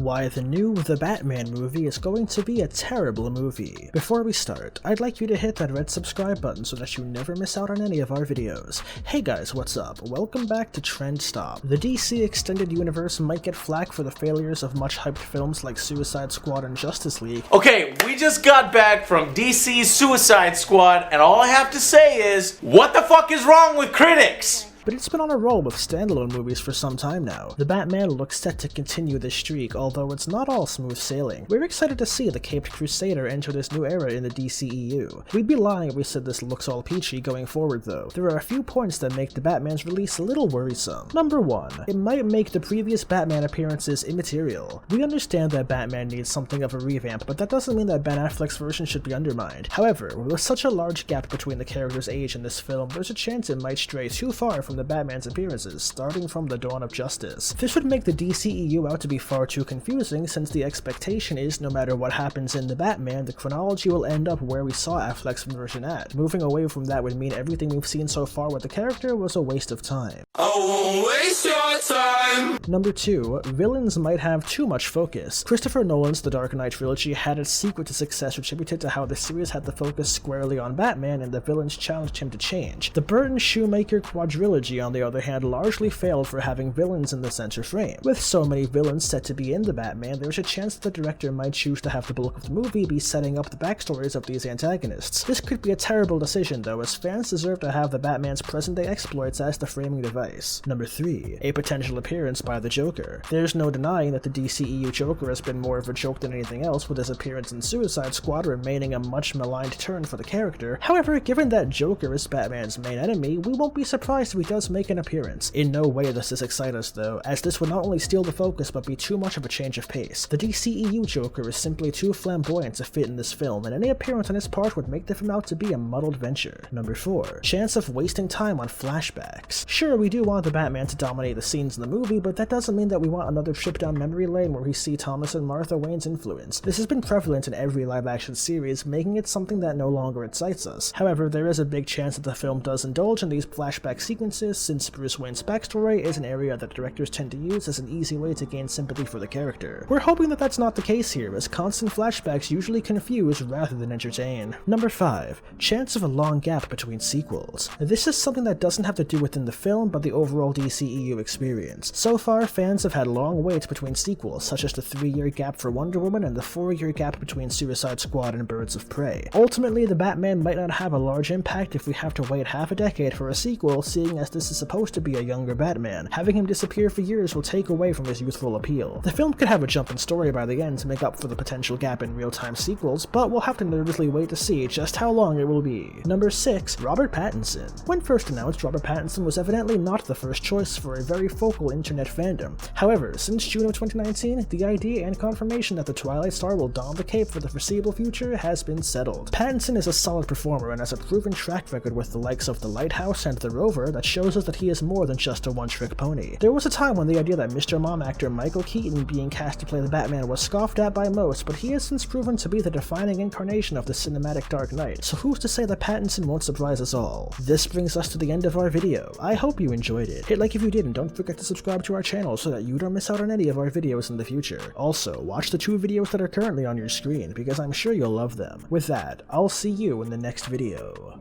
Why the new The Batman movie is going to be a terrible movie. Before we start, I'd like you to hit that red subscribe button so that you never miss out on any of our videos. Hey guys, what's up? Welcome back to Trend Stop. The DC Extended Universe might get flack for the failures of much hyped films like Suicide Squad and Justice League. Okay, we just got back from DC's Suicide Squad, and all I have to say is, what the fuck is wrong with critics? But it's been on a roll with standalone movies for some time now. The Batman looks set to continue this streak, although it's not all smooth sailing. We're excited to see the Caped Crusader enter this new era in the DCEU. We'd be lying if we said this looks all peachy going forward though. There are a few points that make the Batman's release a little worrisome. Number 1. It might make the previous Batman appearances immaterial. We understand that Batman needs something of a revamp, but that doesn't mean that Ben Affleck's version should be undermined. However, with such a large gap between the character's age in this film, there's a chance it might stray too far from the Batman's appearances, starting from the Dawn of Justice. This would make the DCEU out to be far too confusing, since the expectation is no matter what happens in the Batman, the chronology will end up where we saw Affleck's version at. Moving away from that would mean everything we've seen so far with the character was a waste of time. I won't waste your time! Number 2. Villains might have too much focus. Christopher Nolan's The Dark Knight trilogy had its secret to success attributed to how the series had the focus squarely on Batman and the villains challenged him to change. The Burton-Shoemaker quadrilogy, on the other hand, largely failed for having villains in the center frame. With so many villains set to be in the Batman, there's a chance that the director might choose to have the bulk of the movie be setting up the backstories of these antagonists. This could be a terrible decision though, as fans deserve to have the Batman's present-day exploits as the framing device. Number 3. A potential appearance by the Joker. There's no denying that the DCEU Joker has been more of a joke than anything else, with his appearance in Suicide Squad remaining a much maligned turn for the character. However, given that Joker is Batman's main enemy, we won't be surprised if he does make an appearance. In no way does this excite us though, as this would not only steal the focus but be too much of a change of pace. The DCEU Joker is simply too flamboyant to fit in this film, and any appearance on his part would make the film out to be a muddled venture. Number 4. Chance of wasting time on flashbacks. Sure, we do want the Batman to dominate the scenes in the movie, but that doesn't mean that we want another trip down memory lane where we see Thomas and Martha Wayne's influence. This has been prevalent in every live-action series, making it something that no longer excites us. However, there is a big chance that the film does indulge in these flashback sequences, since Bruce Wayne's backstory is an area that directors tend to use as an easy way to gain sympathy for the character. We're hoping that that's not the case here, as constant flashbacks usually confuse rather than entertain. Number 5. Chance of a long gap between sequels. This is something that doesn't have to do within the film, but the overall DCEU experience. So far, fans have had long waits between sequels, such as the 3-year gap for Wonder Woman and the 4-year gap between Suicide Squad and Birds of Prey. Ultimately, the Batman might not have a large impact if we have to wait half a decade for a sequel, seeing as this is supposed to be a younger Batman. Having him disappear for years will take away from his youthful appeal. The film could have a jump in story by the end to make up for the potential gap in real-time sequels, but we'll have to nervously wait to see just how long it will be. Number 6. Robert Pattinson. When first announced, Robert Pattinson was evidently not the first choice for a very vocal internet fandom. However, since June of 2019, the idea and confirmation that the Twilight Star will don the cape for the foreseeable future has been settled. Pattinson is a solid performer and has a proven track record with the likes of The Lighthouse and The Rover that shows us that he is more than just a one-trick pony. There was a time when the idea that Mr. Mom actor Michael Keaton being cast to play the Batman was scoffed at by most, but he has since proven to be the defining incarnation of the cinematic Dark Knight, so who's to say that Pattinson won't surprise us all? This brings us to the end of our video. I hope you enjoyed it. Hit like if you did, and don't forget to subscribe to our channel so that you don't miss out on any of our videos in the future. Also, watch the 2 videos that are currently on your screen, because I'm sure you'll love them. With that, I'll see you in the next video.